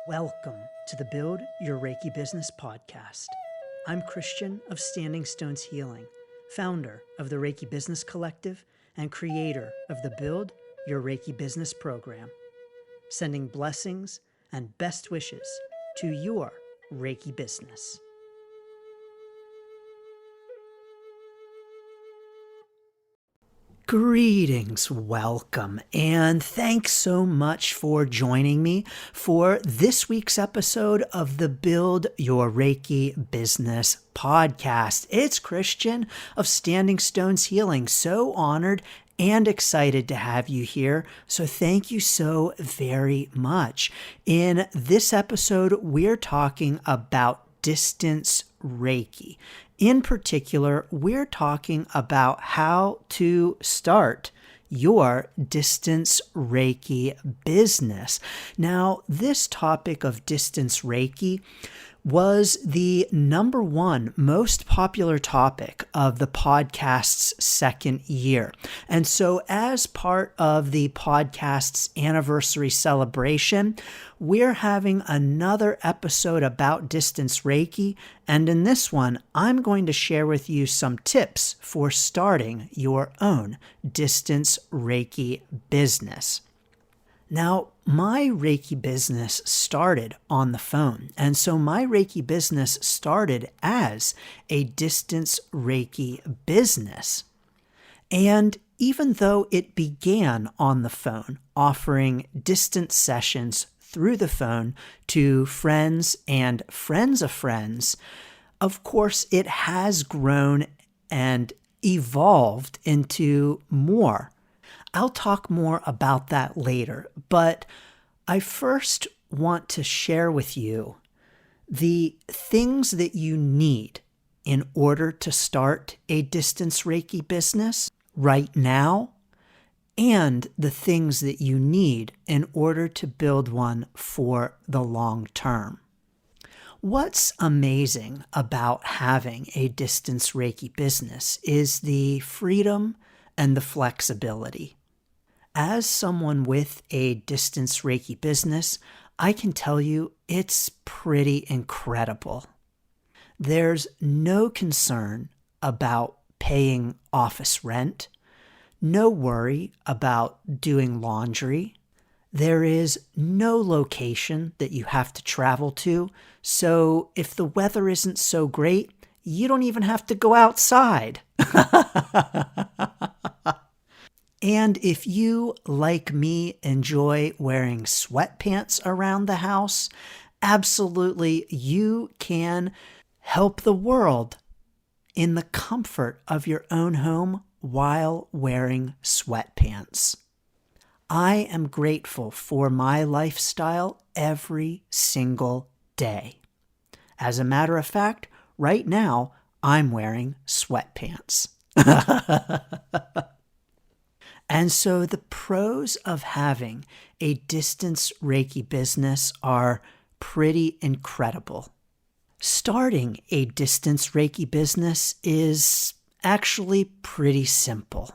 Welcome to the Build Your Reiki Business podcast. I'm Christian of Standing Stones Healing, founder of the Reiki Business Collective and creator of the Build Your Reiki Business program, sending blessings and best wishes to your Reiki business. Greetings, welcome, and thanks so much for joining me for this week's episode of the Build Your Reiki Business podcast. It's Christian of Standing Stones Healing. So honored and excited to have you here. So thank you so very much. In this episode, we're talking about distance Reiki. In particular, we're talking about how to start your distance Reiki business. Now, this topic of distance Reiki was the number one most popular topic of the podcast's second year. And so as part of the podcast's anniversary celebration, we're having another episode about distance Reiki. And in this one, I'm going to share with you some tips for starting your own distance Reiki business. Now, my Reiki business started on the phone, and so my Reiki business started as a distance Reiki business. And even though it began on the phone, offering distance sessions through the phone to friends and friends of friends, of course, it has grown and evolved into more. I'll talk more about that later, but I first want to share with you the things that you need in order to start a distance Reiki business right now, and the things that you need in order to build one for the long term. What's amazing about having a distance Reiki business is the freedom and the flexibility. As someone with a distance Reiki business, I can tell you it's pretty incredible. There's no concern about paying office rent, no worry about doing laundry. There is no location that you have to travel to, so if the weather isn't so great, you don't even have to go outside. And if you, like me, enjoy wearing sweatpants around the house, absolutely you can help the world in the comfort of your own home while wearing sweatpants. I am grateful for my lifestyle every single day. As a matter of fact, right now, I'm wearing sweatpants. And so the pros of having a distance Reiki business are pretty incredible. Starting a distance Reiki business is actually pretty simple,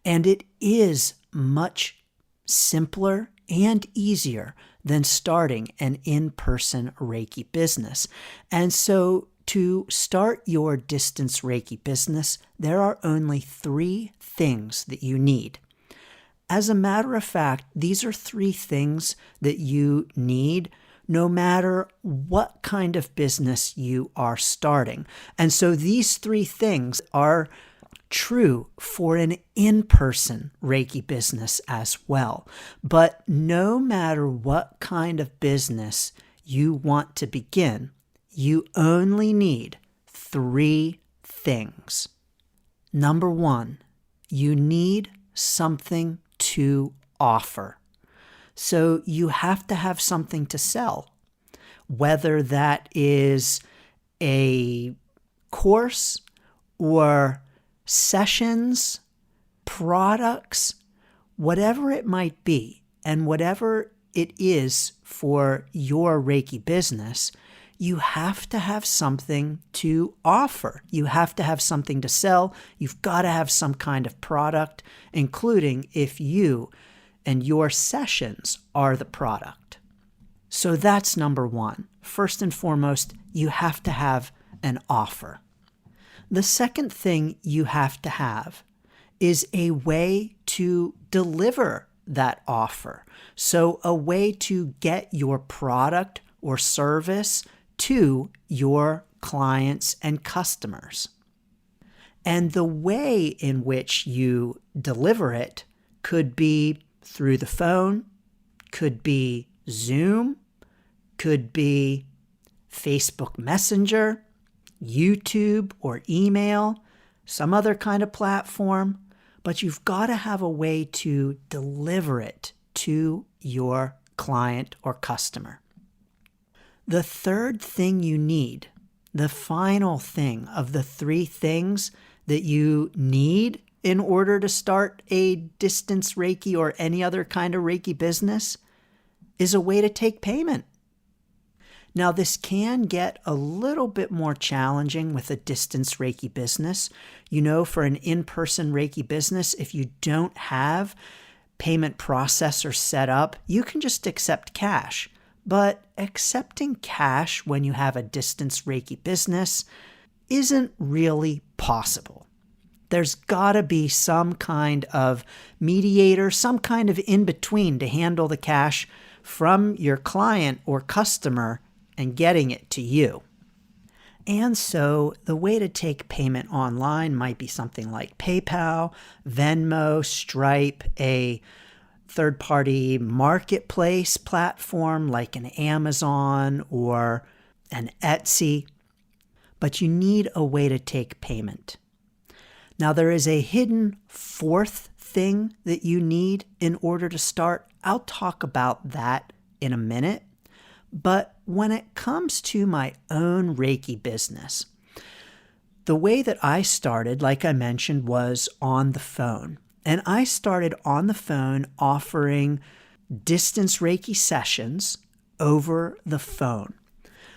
and it is much simpler and easier than starting an in-person Reiki business. And so to start your distance Reiki business, there are only 3 things that you need. As a matter of fact, these are 3 things that you need no matter what kind of business you are starting. And so these 3 things are true for an in-person Reiki business as well. But no matter what kind of business you want to begin, you only need 3 things. Number 1, you need something to offer. So you have to have something to sell, whether that is a course or sessions, products, whatever it might be, and whatever it is for your Reiki business, you have to have something to offer. You have to have something to sell. You've got to have some kind of product, including if you and your sessions are the product. So that's number one. First and foremost, you have to have an offer. The second thing you have to have is a way to deliver that offer. So a way to get your product or service to your clients and customers. And the way in which you deliver it could be through the phone, could be Zoom, could be Facebook Messenger, YouTube or email, some other kind of platform, but you've got to have a way to deliver it to your client or customer. The third thing you need, the final thing of the three things that you need in order to start a distance Reiki or any other kind of Reiki business, is a way to take payment. Now, this can get a little bit more challenging with a distance Reiki business. For an in-person Reiki business, if you don't have payment processor set up, you can just accept cash. But accepting cash when you have a distance Reiki business isn't really possible. There's got to be some kind of mediator, some kind of in-between to handle the cash from your client or customer and getting it to you. And so the way to take payment online might be something like PayPal, Venmo, Stripe, a third-party marketplace platform like an Amazon or an Etsy. But you need a way to take payment. Now, there is a hidden fourth thing that you need in order to start. I'll talk about that in a minute. But when it comes to my own Reiki business, the way that I started, like I mentioned, was on the phone. And I started on the phone offering distance Reiki sessions over the phone.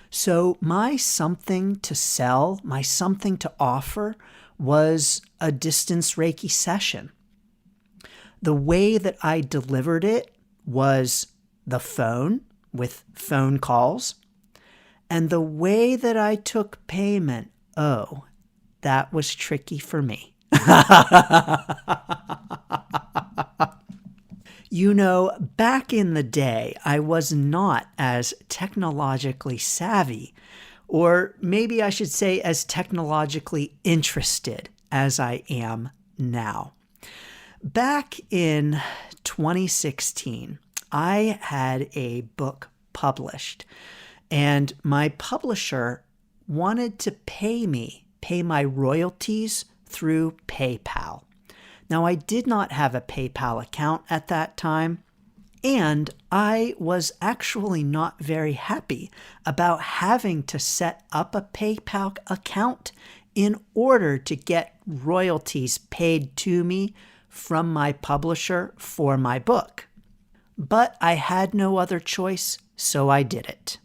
So my something to sell, my something to offer was a distance Reiki session. The way that I delivered it was the phone with phone calls. And the way that I took payment, that was tricky for me. Back in the day, I was not as technologically savvy, or maybe I should say as technologically interested as I am now. Back in 2016, I had a book published, and my publisher wanted to pay my royalties through PayPal. Now, I did not have a PayPal account at that time, and I was actually not very happy about having to set up a PayPal account in order to get royalties paid to me from my publisher for my book. But I had no other choice, so I did it.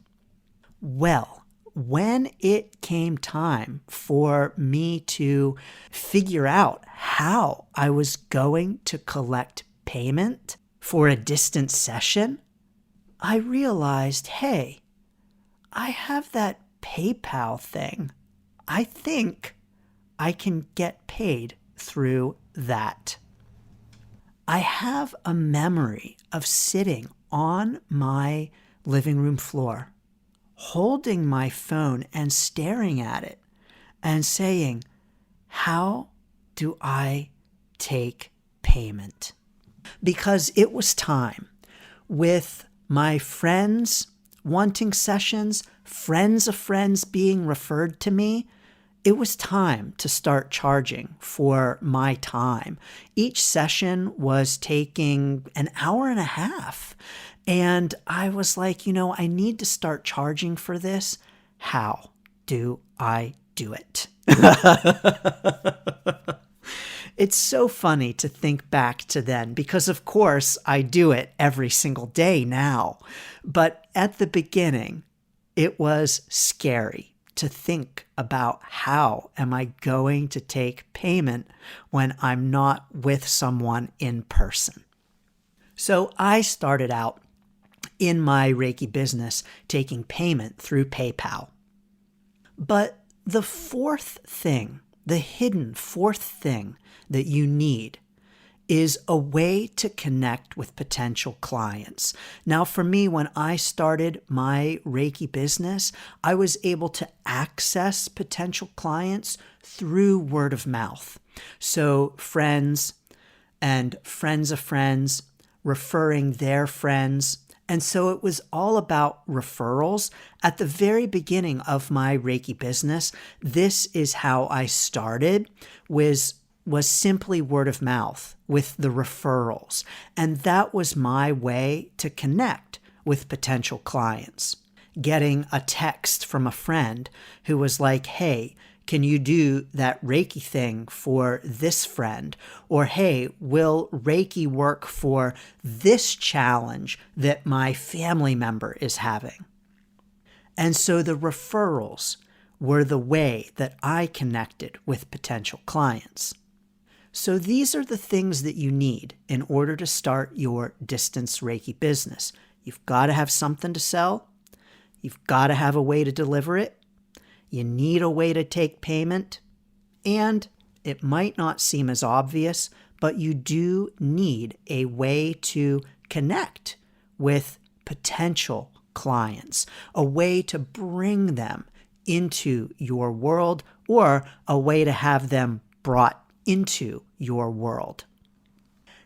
Well, when it came time for me to figure out how I was going to collect payment for a distance session, I realized, hey, I have that PayPal thing. I think I can get paid through that. I have a memory of sitting on my living room floor, holding my phone and staring at it and saying, how do I take payment? Because it was time, with my friends wanting sessions, friends of friends being referred to me, it was time to start charging for my time. Each session was taking an hour and a half. And I was like, I need to start charging for this. How do I do it? It's so funny to think back to then because, of course, I do it every single day now. But at the beginning, it was scary to think about how am I going to take payment when I'm not with someone in person. So I started out in my Reiki business taking payment through PayPal. But the fourth thing, the hidden fourth thing that you need is a way to connect with potential clients. Now, for me, when I started my Reiki business, I was able to access potential clients through word of mouth. So friends and friends of friends referring their friends. And so it was all about referrals. At the very beginning of my Reiki business, this is how I started, was simply word of mouth with the referrals. And that was my way to connect with potential clients. Getting a text from a friend who was like, hey, can you do that Reiki thing for this friend? Or, hey, will Reiki work for this challenge that my family member is having? And so the referrals were the way that I connected with potential clients. So these are the things that you need in order to start your distance Reiki business. You've got to have something to sell. You've got to have a way to deliver it. You need a way to take payment. And it might not seem as obvious, but you do need a way to connect with potential clients, a way to bring them into your world, or a way to have them brought into your world.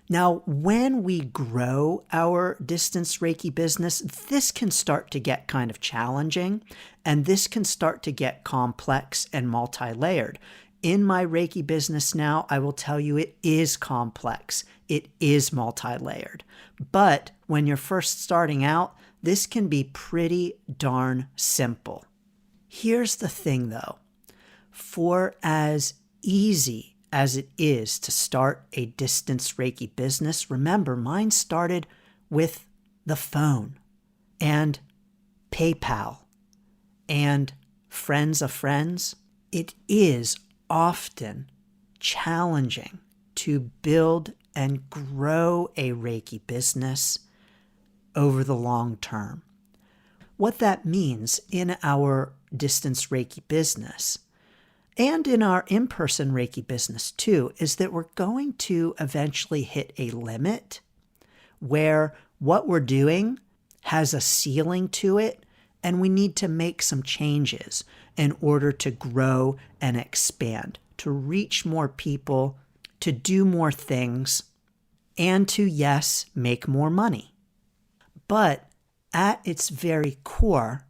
Now, when we grow our distance Reiki business, this can start to get kind of challenging, and this can start to get complex and multi-layered. In my Reiki business now, I will tell you it is complex. It is multi-layered. But when you're first starting out, this can be pretty darn simple. Here's the thing though. For as easy as it is to start a distance Reiki business, remember mine started with the phone and PayPal and friends of friends. It is often challenging to build and grow a Reiki business over the long term. What that means in our distance Reiki business and in our in-person Reiki business too, is that we're going to eventually hit a limit where what we're doing has a ceiling to it, and we need to make some changes in order to grow and expand, to reach more people, to do more things, and to, yes, make more money. But at its very core,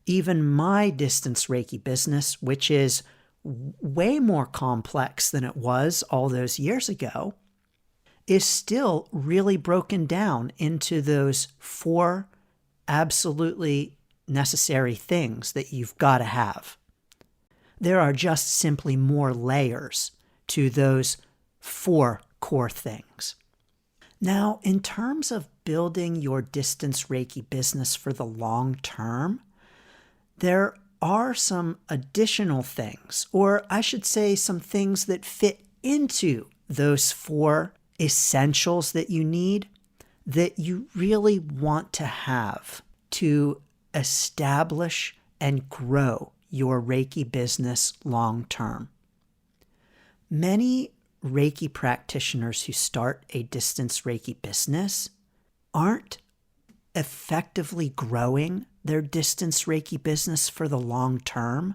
even my distance Reiki business, which is way more complex than it was all those years ago, is still really broken down into those 4 absolutely necessary things that you've got to have. There are just simply more layers to those 4 core things. Now, in terms of building your distance Reiki business for the long term, there are some additional things, or I should say some things that fit into those 4 essentials that you need, that you really want to have to establish and grow your Reiki business long term. Many Reiki practitioners who start a distance Reiki business aren't effectively growing their distance Reiki business for the long term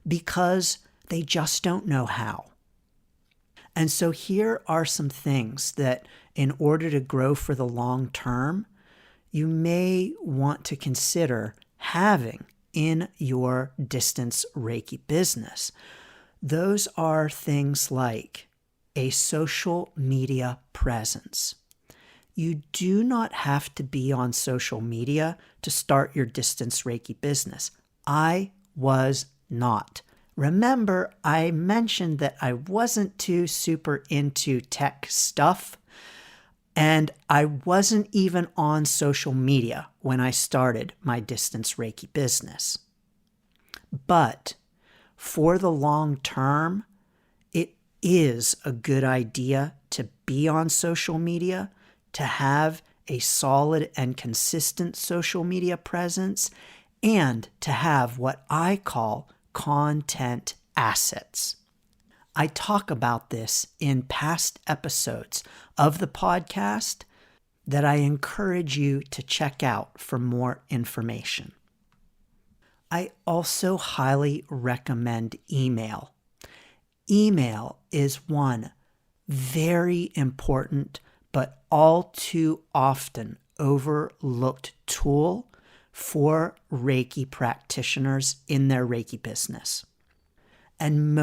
because they just don't know how. And so here are some things that in order to grow for the long term, you may want to consider having in your distance Reiki business. Those are things like a social media presence. You do not have to be on social media to start your distance Reiki business. I was not. Remember, I mentioned that I wasn't too super into tech stuff, and I wasn't even on social media when I started my distance Reiki business. But for the long term, it is a good idea to be on social media, to have a solid and consistent social media presence, and to have what I call content assets. I talk about this in past episodes of the podcast that I encourage you to check out for more information. I also highly recommend email. Email is one very important but all too often overlooked tool for Reiki practitioners in their Reiki business. And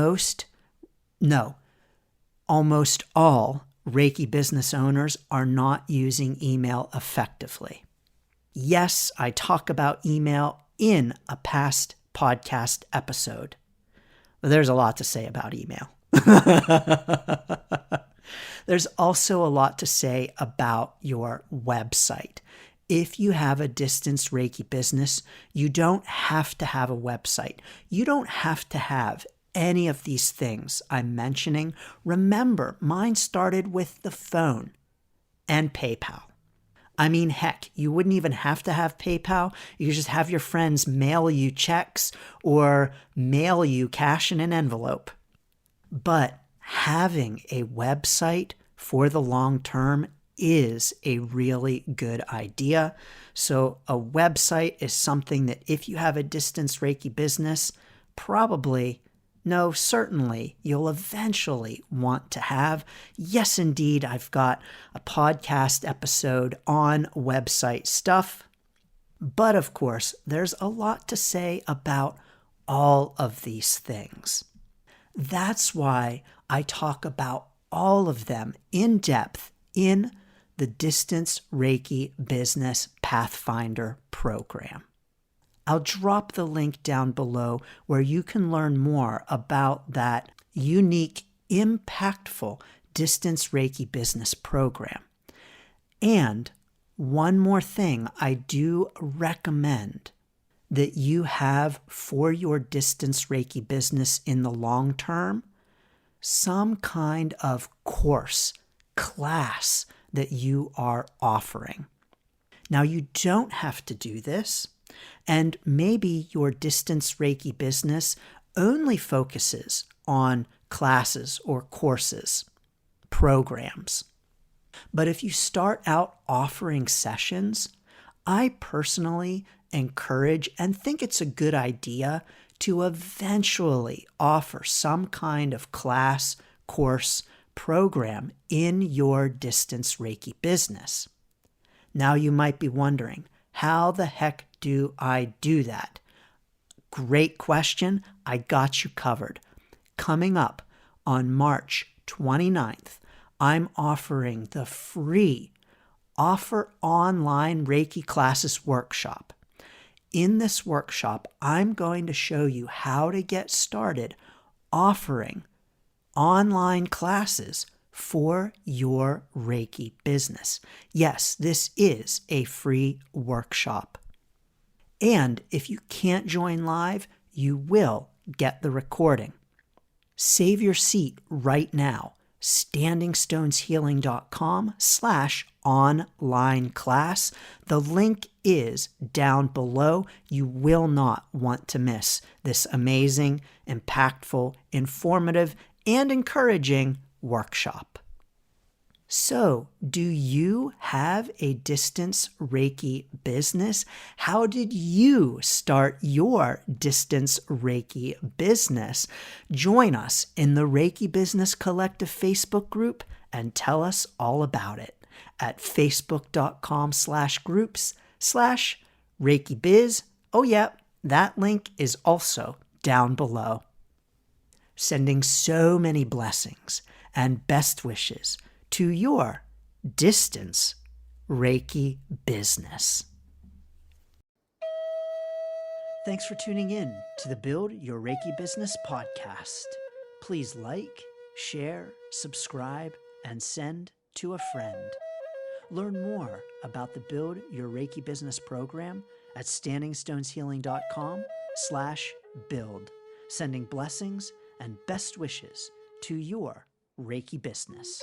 almost all Reiki business owners are not using email effectively. Yes, I talk about email in a past podcast episode. There's a lot to say about email. There's also a lot to say about your website. If you have a distance Reiki business, you don't have to have a website. You don't have to have any of these things I'm mentioning. Remember, mine started with the phone and PayPal. I mean, heck, you wouldn't even have to have PayPal. You could just have your friends mail you checks or mail you cash in an envelope. But having a website for the long term is a really good idea. So a website is something that if you have a distance Reiki business, certainly you'll eventually want to have. Yes, indeed, I've got a podcast episode on website stuff. But of course, there's a lot to say about all of these things. That's why I talk about all of them in depth in the Distance Reiki Business Pathfinder program. I'll drop the link down below where you can learn more about that unique, impactful Distance Reiki Business program. And one more thing I do recommend that you have for your distance Reiki business in the long term, some kind of course, class that you are offering. Now, you don't have to do this, and maybe your distance Reiki business only focuses on classes or courses, programs. But if you start out offering sessions, I personally encourage and think it's a good idea to eventually offer some kind of class, course, program in your distance Reiki business. Now you might be wondering, how the heck do I do that? Great question. I got you covered. Coming up on March 29th, I'm offering the free Offer Online Reiki Classes workshop. In this workshop, I'm going to show you how to get started offering online classes for your Reiki business. Yes, this is a free workshop. And if you can't join live, you will get the recording. Save your seat right now. standingstoneshealing.com/online class. The link is down below. You will not want to miss this amazing, impactful, informative, and encouraging workshop. So, do you have a distance Reiki business? How did you start your distance Reiki business? Join us in the Reiki Business Collective Facebook group and tell us all about it at facebook.com/groups/Reiki Biz. Oh yeah, that link is also down below. Sending so many blessings and best wishes to your distance Reiki business. Thanks for tuning in to the Build Your Reiki Business podcast. Please like, share, subscribe, and send to a friend. Learn more about the Build Your Reiki Business program at standingstoneshealing.com/build. Sending blessings and best wishes to your Reiki business.